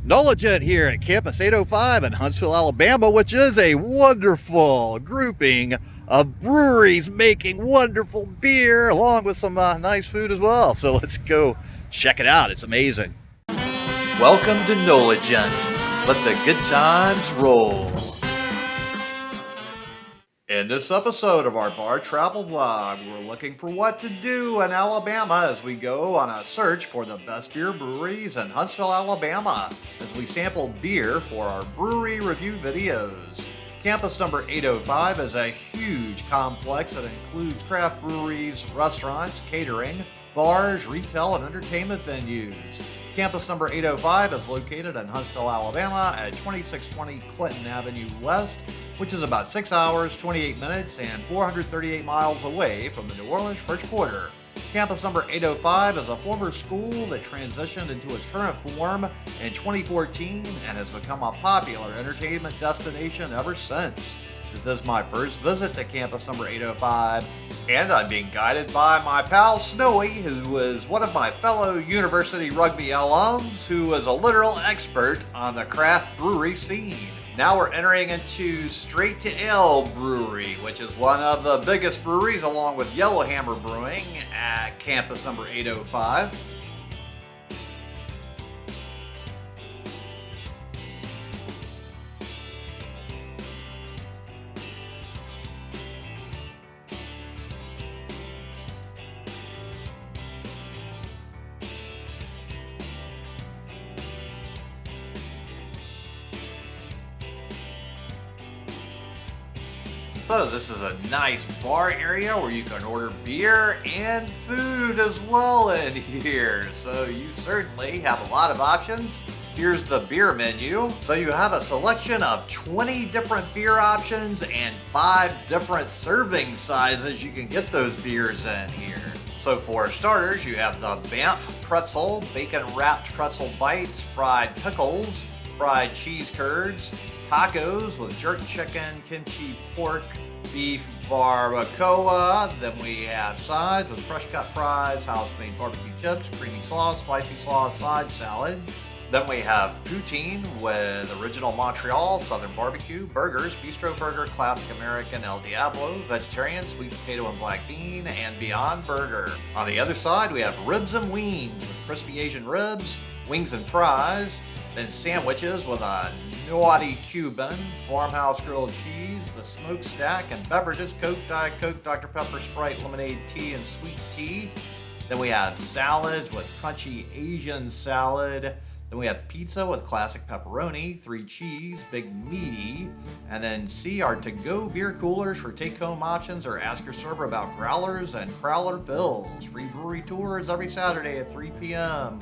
Nolligent here at Campus 805 in Huntsville, Alabama, which is a wonderful grouping of breweries making wonderful beer along with some nice food as well. So let's go check it out. It's amazing. Welcome to Nolligent. Let the good times roll. In this episode of our bar travel vlog, we're looking for what to do in Alabama as we go on a search for the best beer breweries in Huntsville, Alabama, as we sample beer for our brewery review videos. Campus number 805 is a huge complex that includes craft breweries, restaurants, catering, bars, retail, and entertainment venues. Campus number 805 is located in Huntsville, Alabama at 2620 Clinton Avenue West, which is about 6 hours, 28 minutes, and 438 miles away from the New Orleans French Quarter. Campus number 805 is a former school that transitioned into its current form in 2014 and has become a popular entertainment destination ever since. This is my first visit to campus number 805, and I'm being guided by my pal Snowy, who is one of my fellow university rugby alums, who is a literal expert on the craft brewery scene. Now we're entering into Straight to Ale Brewery, which is one of the biggest breweries along with Yellowhammer Brewing at campus number 805. So this is a nice bar area where you can order beer and food as well in here. So you certainly have a lot of options. Here's the beer menu. So you have a selection of 20 different beer options and 5 different serving sizes you can get those beers in here. So for starters, you have the Banff pretzel, bacon wrapped pretzel bites, fried pickles, fried cheese curds, tacos with jerk chicken, kimchi pork, beef barbacoa. Then we have sides with fresh cut fries, house-made barbecue chips, creamy sauce, spicy sauce, side salad. Then we have poutine with original Montreal, southern barbecue, burgers, bistro burger, classic American, El Diablo, vegetarian, sweet potato and black bean, and Beyond Burger. On the other side, we have ribs and wings with crispy Asian ribs, wings and fries, then sandwiches with a naughty Cuban, farmhouse grilled cheese, the smokestack, and beverages, Coke, Diet Coke, Dr. Pepper, Sprite, lemonade, tea, and sweet tea. Then we have salads with crunchy Asian salad. Then we have pizza with classic pepperoni, 3 cheese, big meaty. And then C, our to-go beer coolers for take-home options, or ask your server about growlers and crowler fills. Free brewery tours every Saturday at 3 p.m.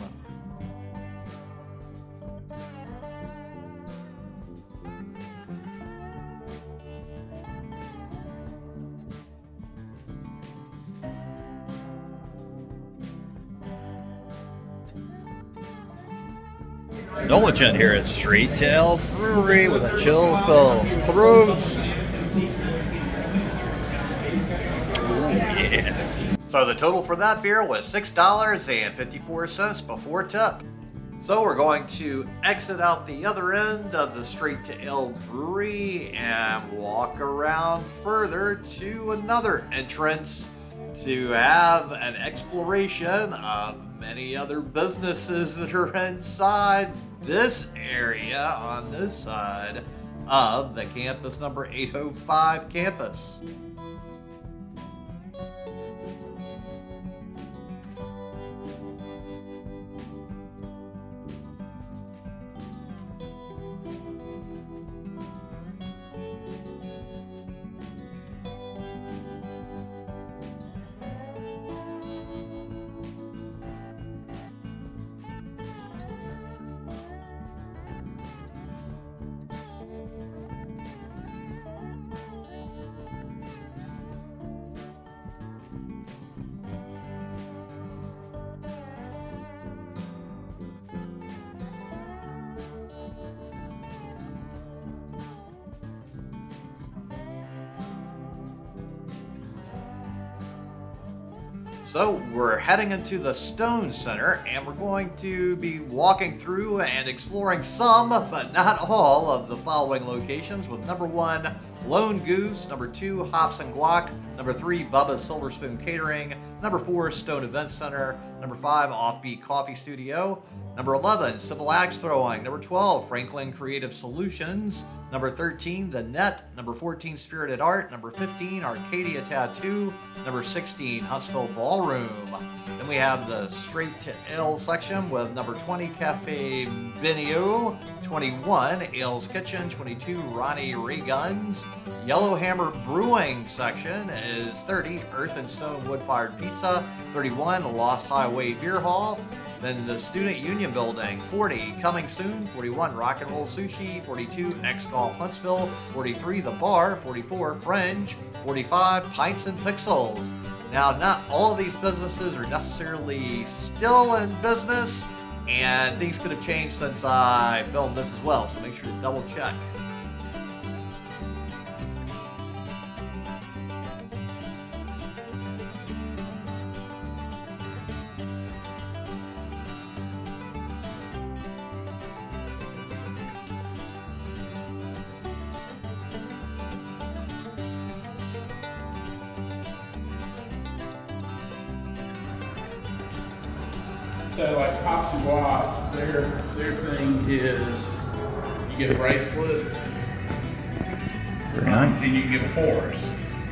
Nolligent here at Straight to Ale Brewery with a chill spells. Prost! Oh yeah. So the total for that beer was $6.54 before tip. So we're going to exit out the other end of the Straight to Ale Brewery and walk around further to another entrance to have an exploration of many other businesses that are inside this area on this side of the campus number 805 campus. So we're heading into the Stone Center, and we're going to be walking through and exploring some, but not all, of the following locations, with number 1, Lone Goose, number 2, Hops and Guac, number 3, Bubba's Silver Spoon Catering, number 4, Stone Event Center, number 5, Offbeat Coffee Studio, number 11, Civil Axe Throwing, number 12, Franklin Creative Solutions, number 13, The Net, number 14, Spirited Art, number 15, Arcadia Tattoo, number 16, Huntsville Ballroom. Then we have the Straight to Ale section with number 20, Cafe Benio, 21, Ale's Kitchen, 22, Ronnie Ray Guns. Yellowhammer Brewing section is 30, Earth and Stone Wood-Fired Pizza, 31, Lost Highway Beer Hall. Then the Student Union Building, 40, Coming Soon, 41, Rock and Roll Sushi, 42, X Golf Huntsville, 43, The Bar, 44, Fringe, 45, Pints and Pixels. Now, not all of these businesses are necessarily still in business, and things could have changed since I filmed this as well, so make sure to double check. So like Hops and Guacs, their thing is you get bracelets, Very nice. and you get pours.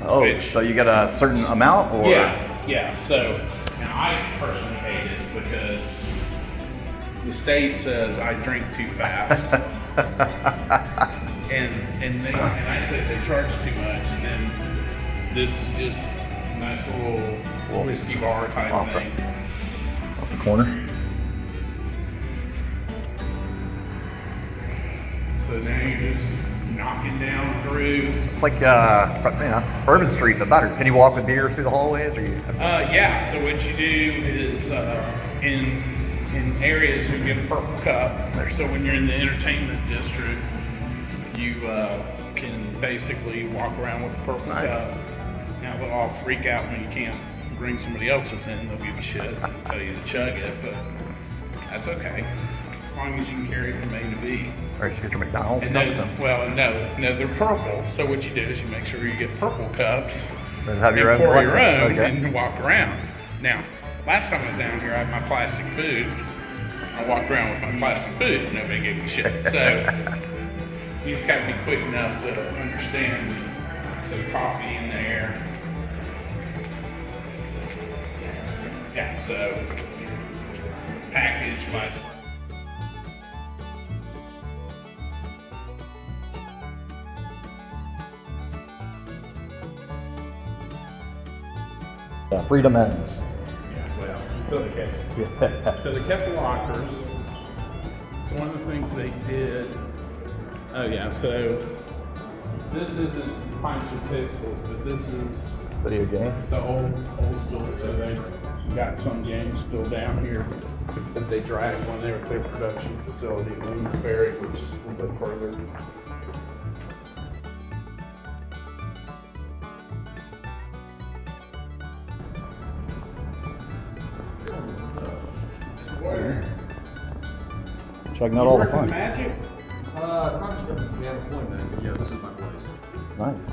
Oh, which, so you get a certain amount, or? yeah. So now I personally hate it because the state says I drink too fast, and I said they charge too much, and then this is just a nice little whiskey bar type thing. Off the corner. So now you're just knocking down through. It's like Bourbon Street, but better. Can you walk with beer through the hallways, or you? Yeah. So what you do is in areas you get a purple cup. So when you're in the entertainment district, you can basically walk around with a purple cup. Now they'll all freak out when you can't bring somebody else's in. They'll give you shit and tell you to chug it, but that's okay as long as you can carry it from A to B. Or you get your McDonald's And cup then, then? well, no, they're purple. So what you do is you make sure you get purple cups And have your own pour your breakfast. own Okay. and walk around. Now, last time I was down here, I had my plastic food. I walked around with my plastic food and nobody gave me shit. So you just got to be quick enough to understand. So coffee in there. Yeah, so package wise. Yeah, Freedom Ends. Yeah, well, until they catch you. Yeah. So they kept the lockers. So one of the things they did, oh yeah, so this isn't Pints or Pixels, but this is Video games. the old school. So they got some games still down here that they dragged when they were at their production facility in Williams Ferry, which is a little bit further. Checking out all the You work in fun. Magic? We have a point then, but yeah, this is my place. Nice.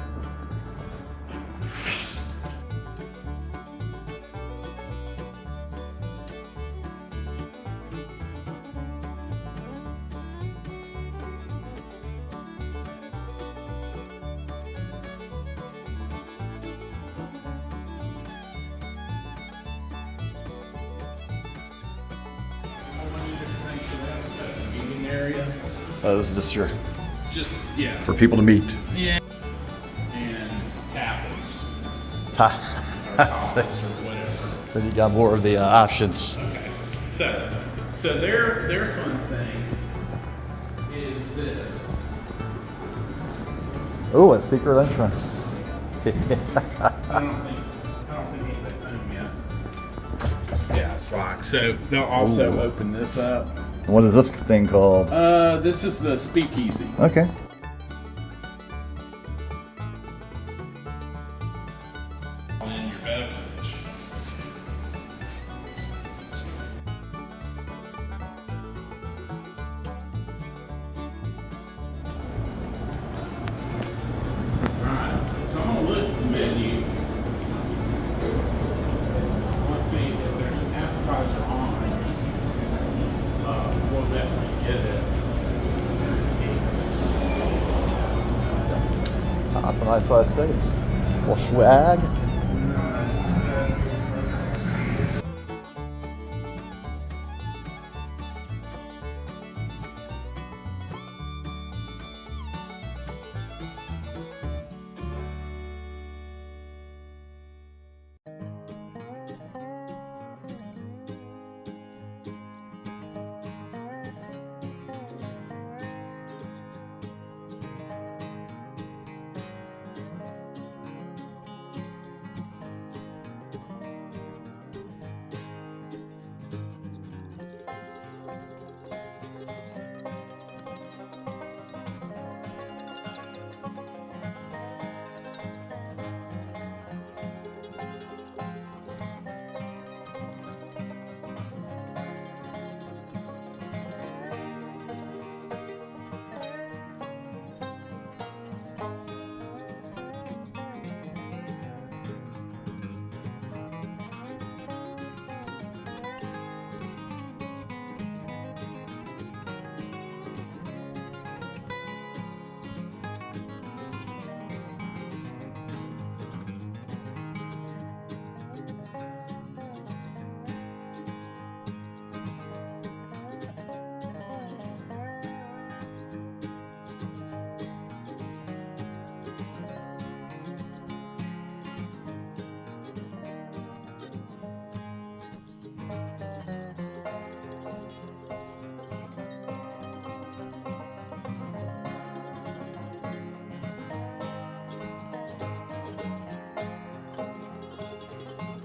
Eating area. This is just Yeah. for people to meet. Yeah. And tapas. Or That's it. tapas or whatever. Then you got more of the options. Okay. So their fun thing is this. Oh, a secret entrance. I don't think anybody's home yet. Yeah, it's locked. So they'll also Ooh. open this up. What is this thing called? This is the speakeasy. Okay. In your beverage. That's a nice size space. Well, swag.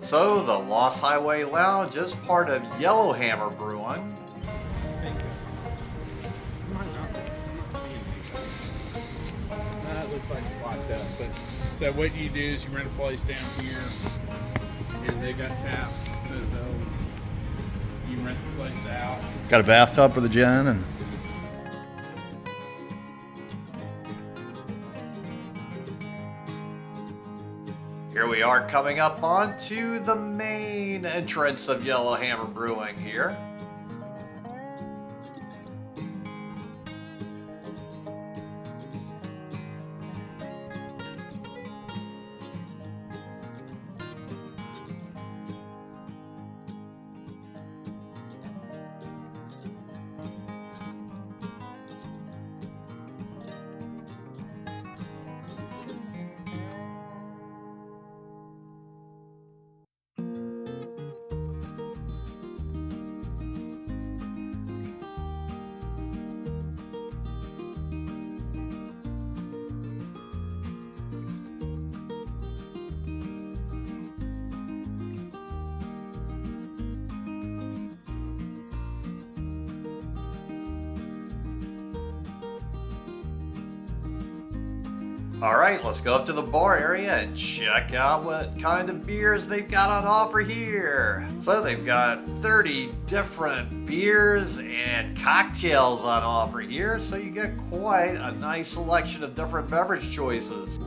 So the Lost Highway Lounge is part of Yellowhammer Brewing. Thank you. I'm not seeing anything. It looks like it's locked up. But so what you do is you rent a place down here, and they got taps. So you rent the place out. Got a bathtub for the gin and. Here we are coming up onto the main entrance of Yellowhammer Brewing here. Alright, let's go up to the bar area and check out what kind of beers they've got on offer here. So they've got 30 different beers and cocktails on offer here, so you get quite a nice selection of different beverage choices.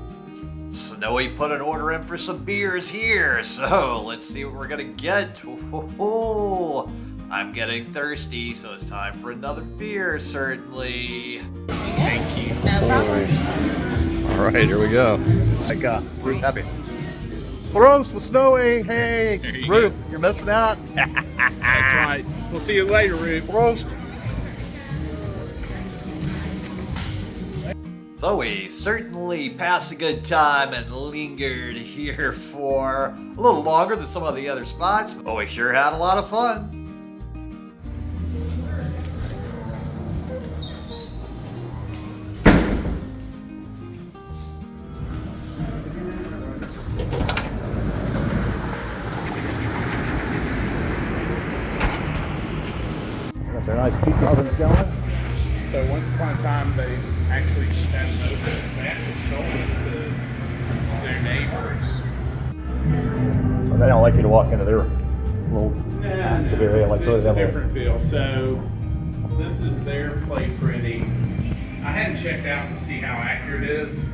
Snowy put an order in for some beers here, so let's see what we're gonna get. Ooh, I'm getting thirsty, so it's time for another beer, certainly. Thank you. No problem. All right, here we go. Like Ruth happy. Roast with Snowy. Hey, There you Ruth, go. you're missing out. That's right. We'll see you later, Ruth. Roast. So we certainly passed a good time and lingered here for a little longer than some of the other spots, but we sure had a lot of fun. Got their nice pizza ovens going. So once upon a time, they actually had an oven. They actually sold it to their neighbors. So they don't like you to walk into their little No, area like so it's they a have a- different feel. So this is their Play Pretty. I hadn't checked out to see how accurate it is.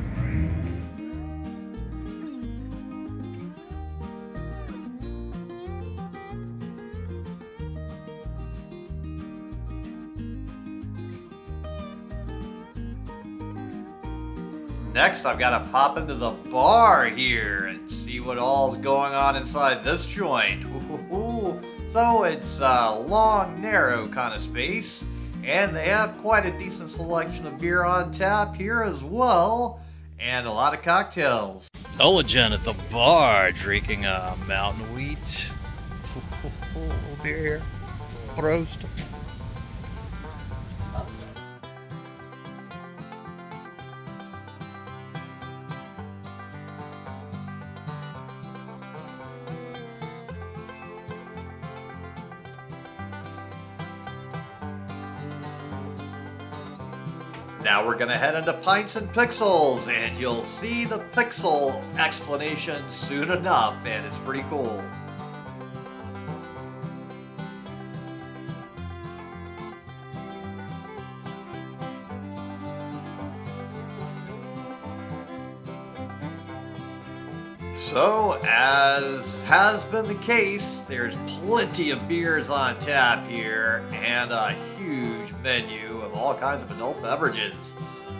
Next, I've got to pop into the bar here and see what all's going on inside this joint. Ooh. So it's a long, narrow kind of space, and they have quite a decent selection of beer on tap here as well, and a lot of cocktails. Ologen at the bar, drinking a mountain wheat. Little beer here. Prost. Now we're gonna head into Pints and Pixels, and you'll see the pixel explanation soon enough, and it's pretty cool. So, as has been the case, there's plenty of beers on tap here, and a huge menu of all kinds of adult beverages.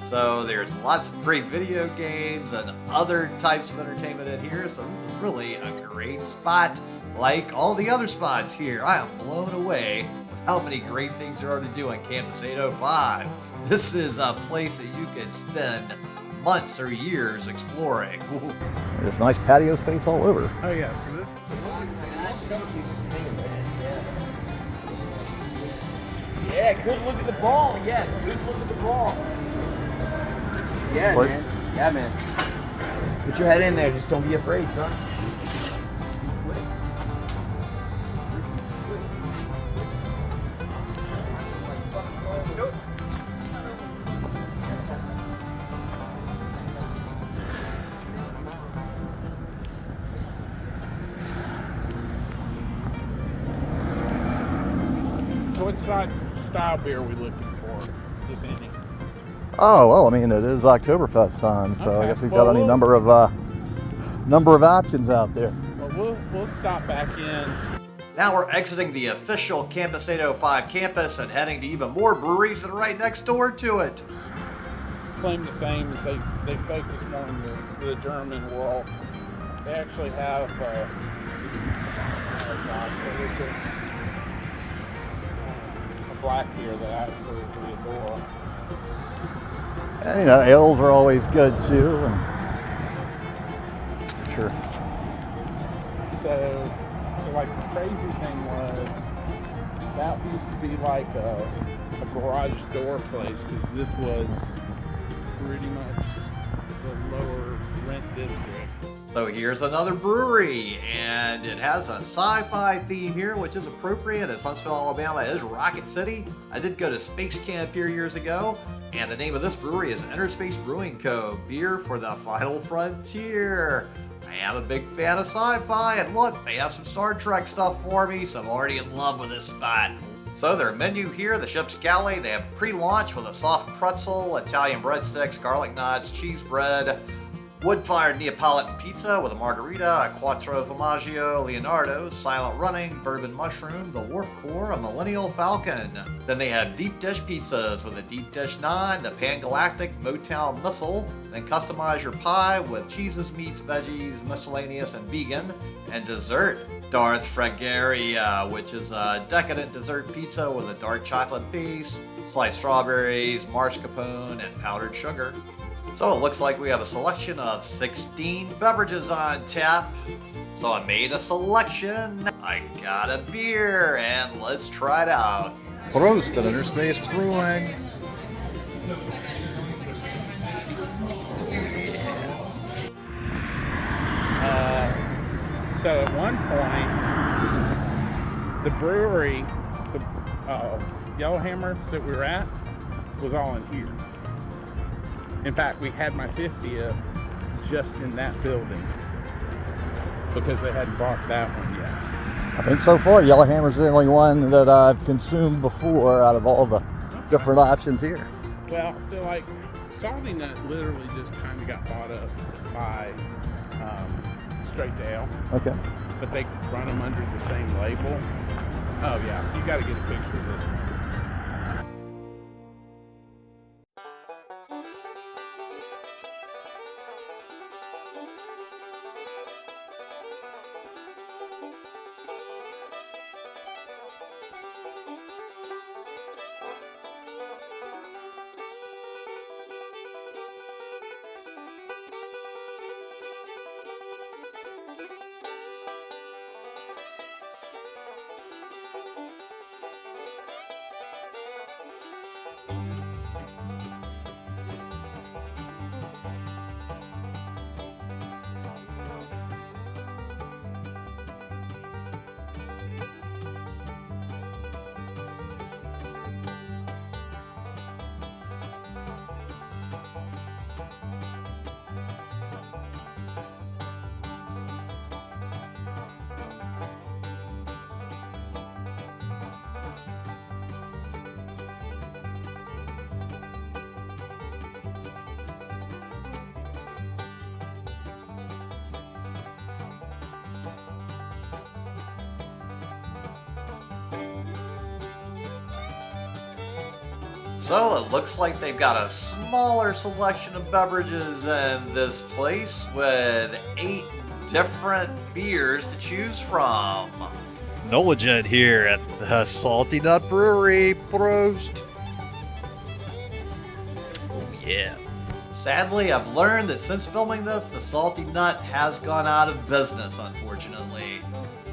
So there's lots of great video games and other types of entertainment in here, so this is really a great spot. Like all the other spots here, I am blown away with how many great things there are to do on Campus 805. This is a place that you can spend months or years exploring. There's nice patio space all over. Oh yeah, so this. Yeah, good look at the ball. Yeah, good look at the ball. Yeah, What? man. Yeah, man. Put your head in there. Just don't be afraid, son. So what style beer are we looking for, if any? Oh, well, I mean, it is Oktoberfest time, so I Okay. guess we've Well, got any we'll- number of options out there. Well, we'll stop back in. Now we're exiting the official Campus 805 campus and heading to even more breweries that are right next door to it. Claim to fame is they focus more on the German world. They actually have oh gosh, what is it? A black beer that I absolutely adore. And, you know, ales are always good too. And sure. So like the crazy thing was that used to be like a garage door place because this was pretty much the lower rent district. So here's another brewery, and it has a sci-fi theme here, which is appropriate as Huntsville, Alabama is Rocket City. I did go to Space Camp here years ago, and the name of this brewery is Inner Space Brewing Co. Beer for the Final Frontier. I am a big fan of sci-fi, and look, they have some Star Trek stuff for me, so I'm already in love with this spot. So their menu here, the ship's galley, they have pre-launch with a soft pretzel, Italian breadsticks, garlic knots, cheese bread, wood-fired Neapolitan pizza with a margarita, a quattro formaggio, Leonardo, silent running, bourbon mushroom, the warp core, a millennial falcon. Then they have deep dish pizzas with a deep dish naan, the pan-galactic Motown missile. Then customize your pie with cheeses, meats, veggies, miscellaneous, and vegan. And dessert, Darth Fregaria, which is a decadent dessert pizza with a dark chocolate base, sliced strawberries, mascarpone, and powdered sugar. So it looks like we have a selection of 16 beverages on tap. So I made a selection. I got a beer, and let's try it out. Prost at Inner Space Brewing. So at one point, the brewery, the Yellowhammer that we were at, was all in here. In fact, we had my 50th just in that building because they hadn't bought that one yet. I think so far Yellowhammer's the only one that I've consumed before out of all the different options here. Well, so like Salty Nut literally just kind of got bought up by Straight to Ale. Okay. But they run them under the same label. Oh yeah, you got to get a picture of this one. So it looks like they've got a smaller selection of beverages in this place with 8 different beers to choose from. Noligent here at the Salty Nut Brewery. Prost. Oh yeah. Sadly, I've learned that since filming this, the Salty Nut has gone out of business, unfortunately.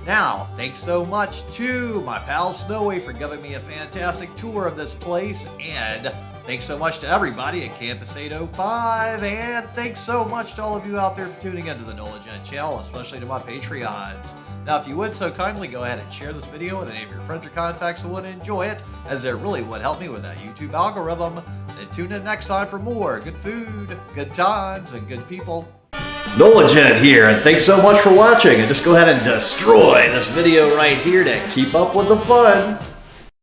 Now, thanks so much to my pal Snowy for giving me a fantastic tour of this place, and thanks so much to everybody at Campus 805, and thanks so much to all of you out there for tuning into the Noligent channel, especially to my Patreons. Now, if you would so kindly go ahead and share this video with any of your friends or contacts who would enjoy it, as it really would help me with that YouTube algorithm. And tune in next time for more good food, good times, and good people. Noligent here, and thanks so much for watching. And just go ahead and destroy this video right here to keep up with the fun.